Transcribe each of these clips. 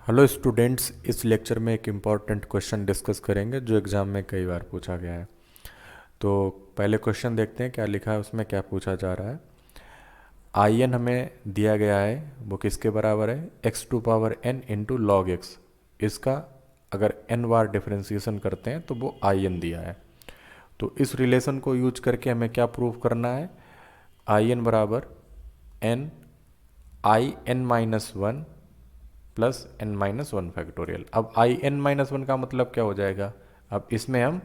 Hello students, इस lecture में एक इम्पॉर्टेंट क्वेश्चन डिस्कस करेंगे जो एग्ज़ाम में कई बार पूछा गया है। तो पहले क्वेश्चन देखते हैं क्या लिखा है, उसमें क्या पूछा जा रहा है। आई एन हमें दिया गया है, वो किसके बराबर है, x to power n into log x. इसका अगर एन बार डिफ्रेंसिएशन करते हैं तो वो आई एन दिया है। तो इस रिलेशन को यूज करके हमें क्या प्रूव करना है, आई एन बराबर n I n minus one plus n minus one factorial. अब आई एन माइनस वन का मतलब क्या हो जाएगा, अब इसमें हम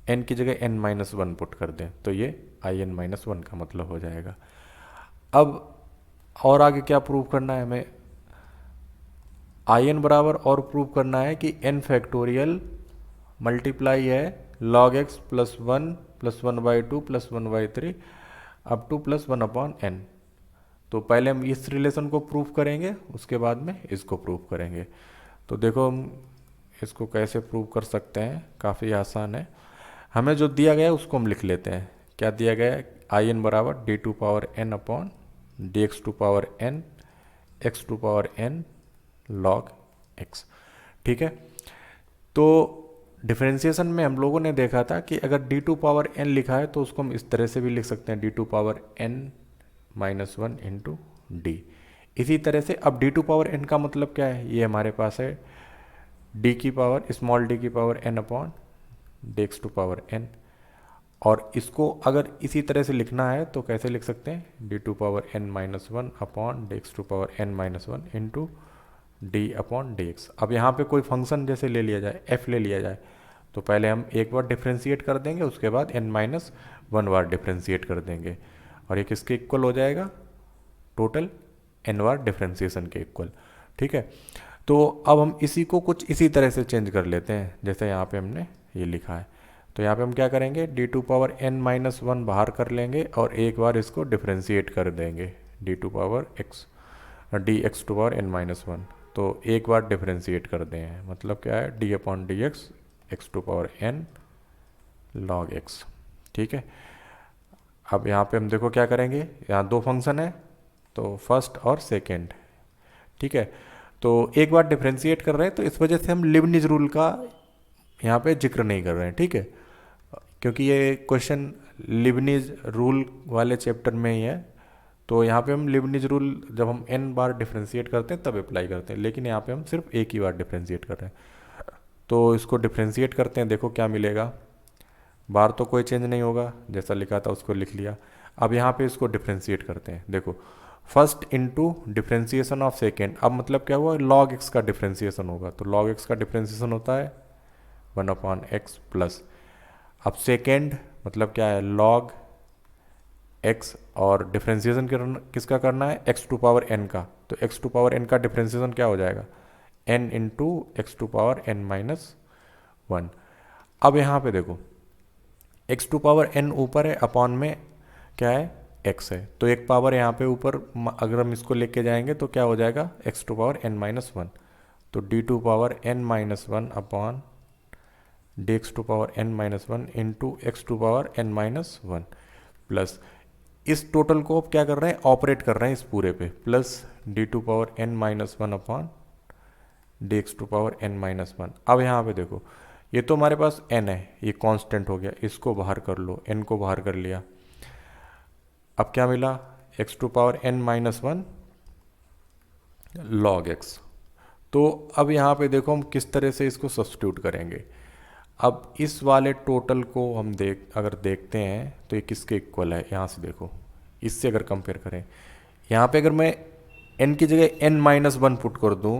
एन की जगह एन माइनस वन पुट कर दें तो ये आई एन माइनस वन का मतलब हो जाएगा। अब और आगे क्या प्रूव करना है हमें, आई एन बराबर और प्रूव करना है कि एन फैक्टोरियल मल्टीप्लाई है log x plus one by two plus one by three up to plus one upon n. तो पहले हम इस रिलेशन को प्रूव करेंगे, उसके बाद में इसको प्रूव करेंगे। तो देखो हम इसको कैसे प्रूव कर सकते हैं, काफ़ी आसान है। हमें जो दिया गया है उसको हम लिख लेते हैं। क्या दिया गया है, आई एन बराबर d to power n upon d x to power n x to power n log x. ठीक है, तो डिफरेंशिएशन में हम लोगों ने देखा था कि अगर डी टू पावर एन लिखा है तो उसको हम इस तरह से भी लिख सकते हैं, d to power n minus one into d. इसी तरह से अब डी टू पावर एन का मतलब क्या है, ये हमारे पास है डी की पावर स्मॉल डी की power n upon d x to power n. और इसको अगर इसी तरह से लिखना है तो कैसे लिख सकते हैं, d to power n minus one upon d x to power n minus one into d upon d x. अब यहाँ पे कोई फंक्शन जैसे ले लिया जाए, एफ ले लिया जाए, तो पहले हम एक बार डिफ्रेंशिएट कर देंगे, उसके बाद एन माइनस वन बार डिफ्रेंशिएट कर देंगे, और ये किसके इक्वल हो जाएगा, टोटल एन बार डिफ्रेंशिएशन के इक्वल। ठीक है, तो अब हम इसी को कुछ इसी तरह से चेंज कर लेते हैं जैसे यहाँ पे हमने ये लिखा है। तो यहाँ पे हम क्या करेंगे, d to power n minus one बाहर कर लेंगे और एक बार इसको डिफ्रेंशिएट कर देंगे, d to power x d x to power n minus one. तो एक बार डिफ्रेंशिएट कर दें, मतलब क्या है, d upon d x x to power n log x. ठीक है, अब यहाँ पे हम देखो क्या करेंगे, यहाँ दो फंक्शन है तो फर्स्ट और सेकेंड। ठीक है, तो एक बार डिफ्रेंशिएट कर रहे हैं तो इस वजह से हम लिबनिज रूल का यहाँ पे जिक्र नहीं कर रहे हैं। ठीक है, क्योंकि ये क्वेश्चन लिबनिज रूल वाले चैप्टर में ही है, तो यहाँ पे हम लिबनिज रूल जब हम n बार डिफ्रेंशिएट करते हैं तब अप्लाई करते हैं, लेकिन यहाँ पे हम सिर्फ एक ही बार डिफ्रेंशिएट कर रहे हैं। तो इसको डिफ्रेंशिएट करते हैं, देखो क्या मिलेगा, बार तो कोई चेंज नहीं होगा, जैसा लिखा था उसको लिख लिया। अब यहाँ पे इसको डिफ्रेंशिएट करते हैं, देखो first into differentiation of second. अब मतलब क्या हुआ, लॉग एक्स का डिफ्रेंशिएशन होगा, तो लॉग एक्स का डिफ्रेंशिएशन होता है वन अपॉन एक्स प्लस, अब सेकेंड मतलब क्या है, लॉग एक्स, और डिफ्रेंशिएशन किसका करना है, एक्स टू पावर एन का, तो एक्स टू पावर एन का डिफ्रेंशिएशन क्या हो जाएगा, n into x to power n minus one. अब यहाँ पे देखो एक्स टू पावर एन ऊपर है, अपॉन में क्या है, एक्स है, तो एक पावर यहाँ पे ऊपर अगर हम इसको लेके जाएंगे तो क्या हो जाएगा, x to power n minus one. तो d to power n minus one upon d x to power n minus one into x to power n minus one plus, इस टोटल को अब क्या कर रहे हैं, ऑपरेट कर रहे हैं इस पूरे पे, plus d to power n minus one upon d x to power n minus one. अब यहाँ पे देखो ये तो हमारे पास n है, ये कांस्टेंट हो गया, इसको बाहर कर लो, n को बाहर कर लिया। अब क्या मिला, x to power n minus one log x. तो अब यहाँ पे देखो हम किस तरह से इसको सब्स्टिट्यूट करेंगे। अब इस वाले टोटल को हम अगर देखते हैं तो ये किसके इक्वल है, यहाँ से देखो, इससे अगर कंपेयर करें, यहाँ पे अगर मैं n की जगह n माइनस वन पुट कर दूँ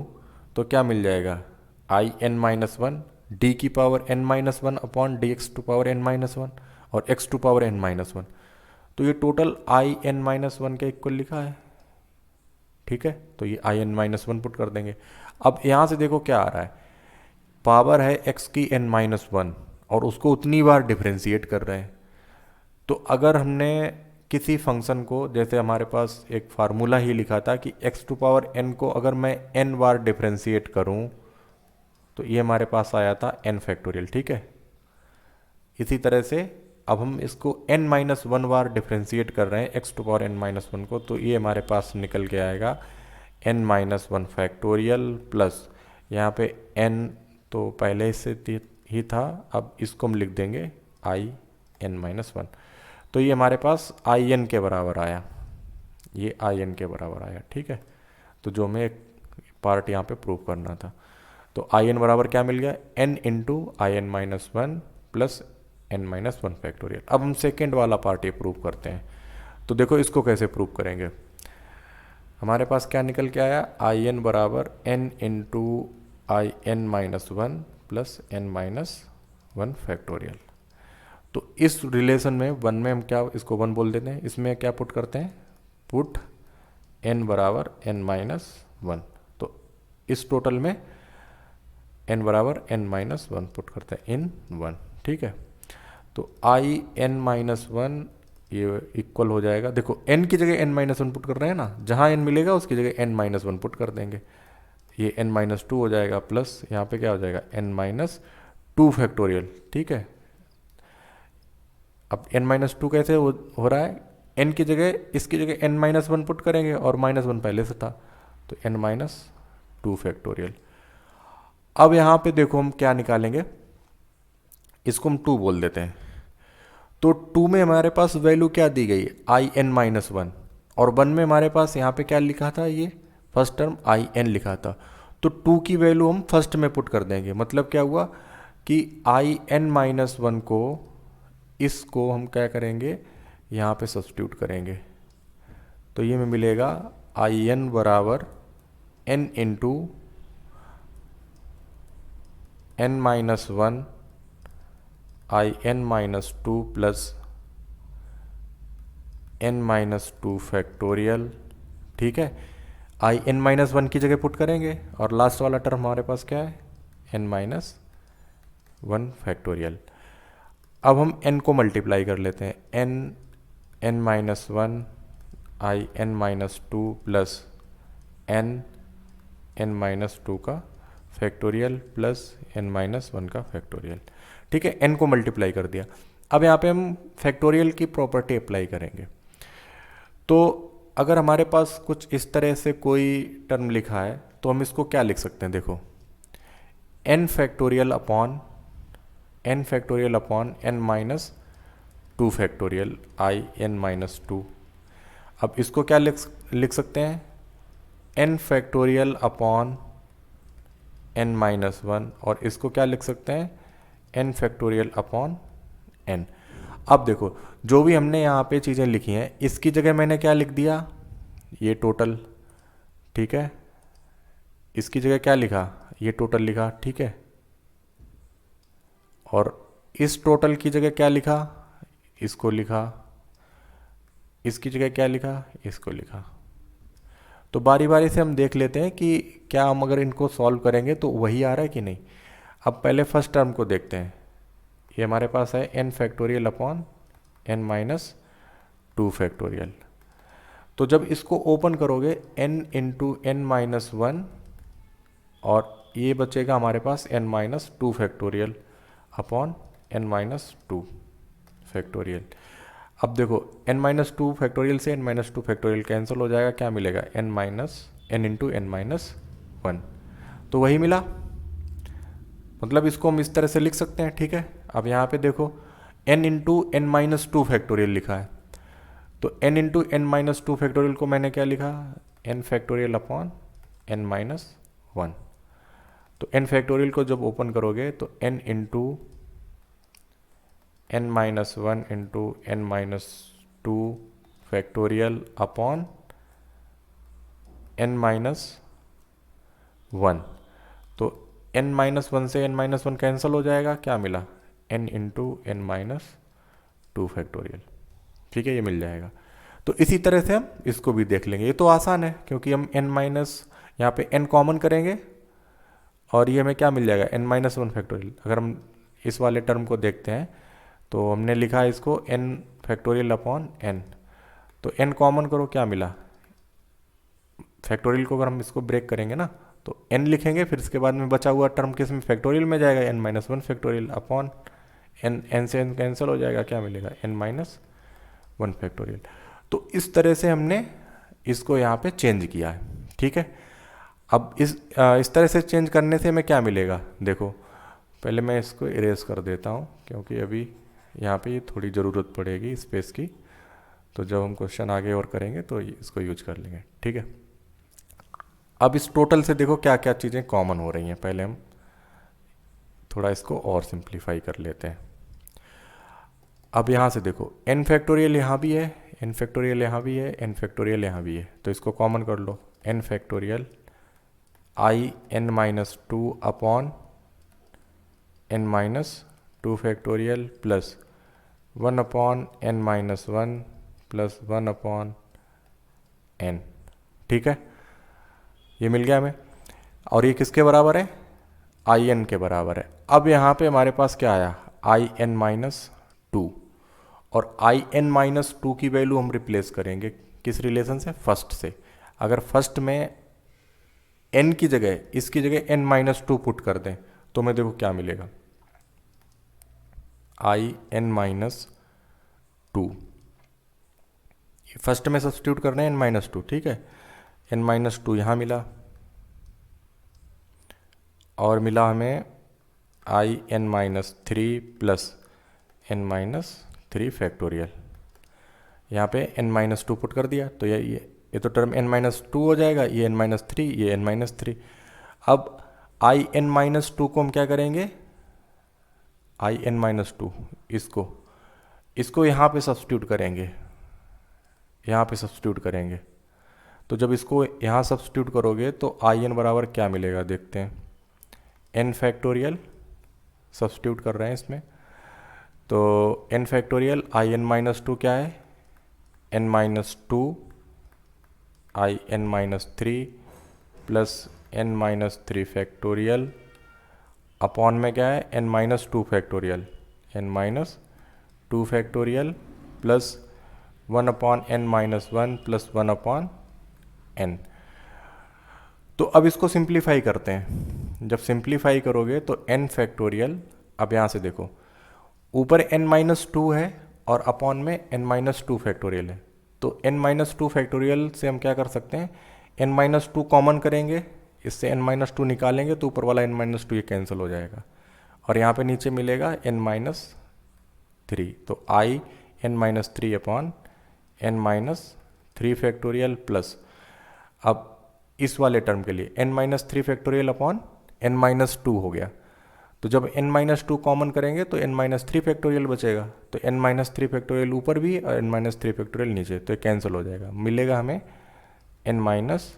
तो क्या मिल जाएगा, I n minus one d की power n minus one upon d x to power n minus one और x to power n minus one. तो ये total I n minus one के इक्वल लिखा है। ठीक है, तो ये I n minus one put कर देंगे। अब यहाँ से देखो क्या आ रहा है, पावर है x की n माइनस वन और उसको उतनी बार डिफ्रेंशिएट कर रहे हैं। तो अगर हमने किसी फंक्शन को, जैसे हमारे पास एक फार्मूला ही लिखा था कि x टू पावर n को अगर मैं n बार डिफ्रेंशिएट करूं तो ये हमारे पास आया था n फैक्टोरियल। ठीक है, इसी तरह से अब हम इसको n माइनस वन बार डिफ्रेंशिएट कर रहे हैं x to power n minus one को, तो ये हमारे पास निकल के आएगा n minus one factorial plus यहाँ पे n तो पहले से ही था, अब इसको हम लिख देंगे आई एन माइनस वन। तो ये हमारे पास आई एन के बराबर आया, ये आई एन के बराबर आया, ठीक है। तो जो हमें एक पार्ट यहाँ पे प्रूव करना था, तो आई एन बराबर क्या मिल गया, n into I n minus one plus n minus one factorial. अब हम सेकेंड वाला पार्ट ये प्रूव करते हैं। तो देखो इसको कैसे प्रूव करेंगे। हमारे पास क्या निकल के आया, आई एन बराबर n into I n minus one plus n minus one factorial. तो इस रिलेशन में वन में हम क्या इसको वन बोल देते हैं, इसमें क्या पुट करते हैं, पुट एन बराबर एन माइनस वन। तो इस टोटल में एन बराबर एन माइनस वन पुट करते हैं इन वन, ठीक है। तो आई एन माइनस वन ये इक्वल हो जाएगा, देखो n की जगह n माइनस वन पुट कर रहे हैं ना, जहाँ n मिलेगा उसकी जगह n माइनस वन पुट कर देंगे, ये n माइनस टू हो जाएगा, प्लस यहाँ पे क्या हो जाएगा n माइनस टू फैक्टोरियल, ठीक है। अब n माइनस टू कैसे हो रहा है, n की जगह इसकी जगह n माइनस वन पुट करेंगे और माइनस वन पहले से था, तो n माइनस टू फैक्टोरियल। अब यहाँ पे देखो हम क्या निकालेंगे, इसको हम टू बोल देते हैं। तो टू में हमारे पास वैल्यू क्या दी गई, आई एन माइनस वन, और वन में हमारे पास यहाँ पे क्या लिखा था, ये फर्स्ट टर्म आई एन लिखा था। तो टू की वैल्यू हम फर्स्ट में पुट कर देंगे, मतलब क्या हुआ कि आई एन माइनस वन को, इसको हम क्या करेंगे यहाँ पे सब्स्टिट्यूट करेंगे। तो ये में मिलेगा आई एन बराबर n into n minus one I n minus two plus n minus two factorial, ठीक है। आई एन माइनस वन की जगह पुट करेंगे और लास्ट वाला टर्म हमारे पास क्या है, एन माइनस वन फैक्टोरियल। अब हम n को मल्टीप्लाई कर लेते हैं, n minus one I n minus two plus n minus two का factorial plus n minus one का फैक्टोरियल, ठीक है। n को मल्टीप्लाई कर दिया। अब यहाँ पे हम फैक्टोरियल की प्रॉपर्टी अप्लाई करेंगे। तो अगर हमारे पास कुछ इस तरह से कोई टर्म लिखा है तो हम इसको क्या लिख सकते हैं, देखो n factorial upon n minus two factorial I n minus two. अब इसको क्या लिख सकते हैं, n factorial upon n minus one, और इसको क्या लिख सकते हैं, n फैक्टोरियल अपॉन n। अब देखो जो भी हमने यहाँ पे चीज़ें लिखी हैं, इसकी जगह मैंने क्या लिख दिया, ये टोटल, ठीक है। इसकी जगह क्या लिखा, ये टोटल लिखा, ठीक है। और इस टोटल की जगह क्या लिखा, इसको लिखा। इसकी जगह क्या लिखा, इसको लिखा। तो बारी बारी से हम देख लेते हैं कि क्या हम अगर इनको सॉल्व करेंगे तो वही आ रहा है कि नहीं। अब पहले फर्स्ट टर्म को देखते हैं, ये हमारे पास है n factorial upon n minus two factorial. तो जब इसको ओपन करोगे n into n minus one, और ये बचेगा हमारे पास n minus two factorial upon n minus two factorial. अब देखो n माइनस टू फैक्टोरियल से n minus two factorial cancel हो जाएगा, क्या मिलेगा, n into n minus one. तो वही मिला, मतलब इसको हम इस तरह से लिख सकते हैं, ठीक है। अब यहाँ पे देखो n into n minus two factorial लिखा है, तो n into n minus two factorial को मैंने क्या लिखा, n factorial upon n minus one. तो n फैक्टोरियल को जब ओपन करोगे तो n into n minus one into n minus two factorial upon n minus one. तो n माइनस वन से n माइनस वन कैंसिल हो जाएगा, क्या मिला, n into n minus two factorial, ठीक है, ये मिल जाएगा। तो इसी तरह से हम इसको भी देख लेंगे, ये तो आसान है क्योंकि हम n माइनस यहाँ पे n कॉमन करेंगे और ये हमें क्या मिल जाएगा, n माइनस वन फैक्टोरियल। अगर हम इस वाले टर्म को देखते हैं तो हमने लिखा है इसको n फैक्टोरियल अपॉन n, तो n कॉमन करो, क्या मिला, फैक्टोरियल को अगर हम इसको ब्रेक करेंगे ना तो n लिखेंगे, फिर इसके बाद में बचा हुआ टर्म किस में फैक्टोरियल में जाएगा, n minus one factorial upon n से n कैंसिल हो जाएगा, क्या मिलेगा, n माइनस वन फैक्टोरियल। तो इस तरह से हमने इसको यहाँ पे चेंज किया है, ठीक है। अब इस तरह से चेंज करने से हमें क्या मिलेगा, देखो पहले मैं इसको इरेज कर देता हूँ क्योंकि अभी यहाँ पे ये थोड़ी ज़रूरत पड़ेगी स्पेस की, तो जब हम क्वेश्चन आगे और करेंगे तो इसको यूज कर लेंगे, ठीक है। अब इस टोटल से देखो क्या क्या चीज़ें कॉमन हो रही हैं, पहले हम थोड़ा इसको और सिंप्लीफाई कर लेते हैं। अब यहाँ से देखो n फैक्टोरियल यहाँ भी है, n फैक्टोरियल यहाँ भी है, n फैक्टोरियल यहाँ भी है, तो इसको कॉमन कर लो, n फैक्टोरियल आई n minus two upon n minus two factorial plus 1 upon n minus one plus 1 upon n, ठीक है, ये मिल गया हमें। और ये किसके बराबर है, आई एन के बराबर है। अब यहाँ पे हमारे पास क्या आया, आई एन माइनस टू, और आई एन माइनस टू की वैल्यू हम रिप्लेस करेंगे किस रिलेशन से, फर्स्ट से। अगर फर्स्ट में एन की जगह, इसकी जगह एन माइनस टू पुट कर दें तो हमें देखो क्या मिलेगा, I n minus two, first में सब्सटीट्यूट कर रहे हैं एन माइनस टू, ठीक है, एन माइनस टू यहाँ मिला, और मिला हमें I n minus three plus n minus three factorial. यहाँ पे एन माइनस टू पुट कर दिया तो ये तो टर्म एन माइनस टू हो जाएगा, ये एन माइनस थ्री, ये एन माइनस थ्री। अब आई एन माइनस टू को हम क्या करेंगे, आई एन माइनस टू इसको यहाँ पे सब्सटीट्यूट करेंगे, यहाँ पे सब्सटीट्यूट करेंगे। तो जब इसको यहाँ सब्सटीट्यूट करोगे तो आई एन बराबर क्या मिलेगा, देखते हैं, एन फैक्टोरियल सब्सटीट्यूट कर रहे हैं इसमें, तो n factorial I n minus two क्या है, n minus two I n minus three plus n minus three factorial upon में क्या है, n minus two factorial, n minus two factorial plus 1 upon n minus one plus 1 upon n. तो अब इसको simplify करते हैं, जब सिंप्लीफाई करोगे तो n फैक्टोरियल, अब यहाँ से देखो ऊपर n माइनस टू है और अपॉन में n माइनस टू फैक्टोरियल है, तो n माइनस टू फैक्टोरियल से हम क्या कर सकते हैं, n माइनस टू कॉमन करेंगे, इससे n माइनस टू निकालेंगे तो ऊपर वाला n माइनस टू ये कैंसिल हो जाएगा, और यहाँ पे नीचे मिलेगा n माइनस थ्री, तो आई n minus three upon n minus three factorial plus, अब इस वाले टर्म के लिए n minus three factorial upon n minus to हो गया, तो जब n माइनस टू कॉमन करेंगे तो n माइनस थ्री फैक्टोरियल बचेगा, तो n माइनस थ्री फैक्टोरियल ऊपर भी और n माइनस थ्री फैक्टोरियल नीचे, तो ये कैंसिल हो जाएगा, मिलेगा हमें n माइनस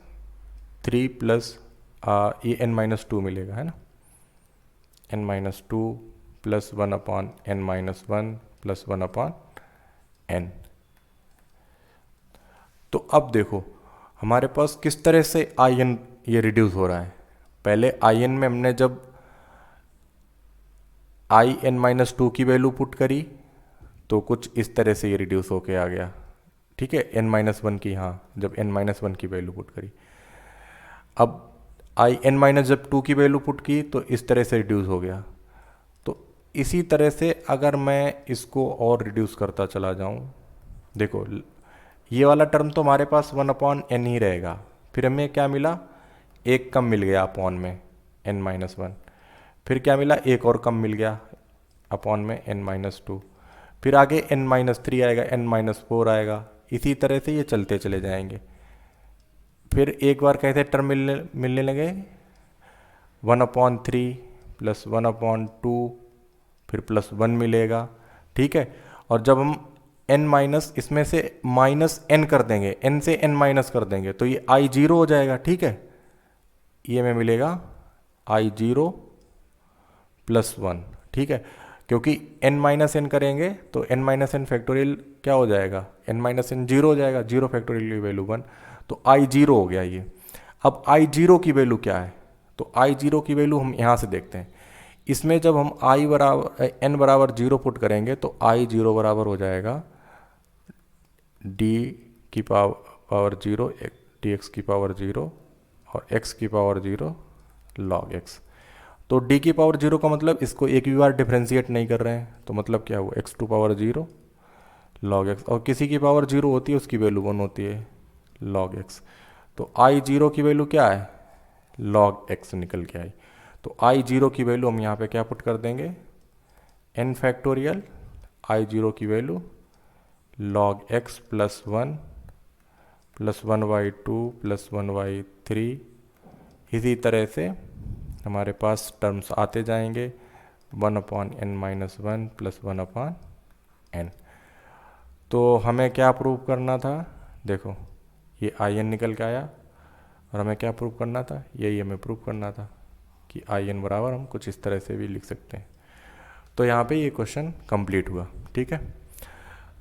थ्री प्लस ये n माइनस टू मिलेगा, है ना, n minus two plus 1 upon n minus one plus 1 upon n। तो अब देखो हमारे पास किस तरह से आई एन ये रिड्यूस हो रहा है। पहले आई एन में हमने जब आई एन माइनस टू की वैल्यू पुट करी तो कुछ इस तरह से ये रिड्यूस होके आ गया, ठीक है, एन माइनस वन की, हाँ जब एन माइनस वन की वैल्यू पुट करी। अब आई एन माइनस जब टू की वैल्यू पुट की तो इस तरह से रिड्यूस हो गया। तो इसी तरह से अगर मैं इसको और रिड्यूस करता चला जाऊँ, देखो ये वाला टर्म तो हमारे पास 1 अपॉन एन ही रहेगा, फिर हमें क्या मिला, एक कम मिल गया अपॉन में n माइनस वन, फिर क्या मिला, एक और कम मिल गया अपॉन में n माइनस टू, फिर आगे n माइनस थ्री आएगा, n माइनस फोर आएगा, इसी तरह से ये चलते चले जाएंगे। फिर एक बार कैसे टर्म मिलने लगे, 1 upon three plus 1 upon two, फिर प्लस 1 मिलेगा, ठीक है, और जब हम n माइनस इसमें से माइनस n कर देंगे, n से n माइनस कर देंगे तो ये i जीरो हो जाएगा, ठीक है, ये में मिलेगा i जीरो प्लस वन, ठीक है, क्योंकि n माइनस एन करेंगे तो n माइनस एन फैक्टोरियल क्या हो जाएगा, n माइनस एन जीरो हो जाएगा, जीरो फैक्टोरियल की वैल्यू वन, तो i जीरो हो गया ये। अब i जीरो की वैल्यू क्या है, तो i जीरो की वैल्यू हम यहाँ से देखते हैं, इसमें जब हम i बराबर n बराबर जीरो पुट करेंगे तो i जीरो बराबर हो जाएगा d की पावर जीरो dx की पावर जीरो और x की पावर जीरो log x। तो d की पावर जीरो का मतलब इसको एक भी बार डिफ्रेंशिएट नहीं कर रहे हैं, तो मतलब क्या हुआ, x to power zero log x, और किसी की पावर जीरो होती है उसकी वैल्यू वन होती है log x। तो i जीरो की वैल्यू क्या है, log x निकल के आई। तो I0 की वैल्यू हम यहाँ पे क्या पुट कर देंगे, n फैक्टोरियल I0 की value log x plus 1 plus 1/2 इसी तरह से हमारे पास टर्म्स आते जाएंगे 1/n-1 प्लस 1/n। तो हमें क्या प्रूव करना था, देखो ये in निकल के आया और हमें क्या प्रूव करना था, यही हमें प्रूव करना था कि in बराबर हम कुछ इस तरह से भी लिख सकते हैं। तो यहाँ पे ये क्वेश्चन कंप्लीट हुआ। ठीक है,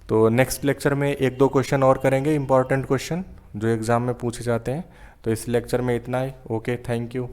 तो नेक्स्ट लेक्चर में एक दो क्वेश्चन और करेंगे, इंपॉर्टेंट क्वेश्चन जो एग्ज़ाम में पूछे जाते हैं। तो इस लेक्चर में इतना ही। Okay, thank you.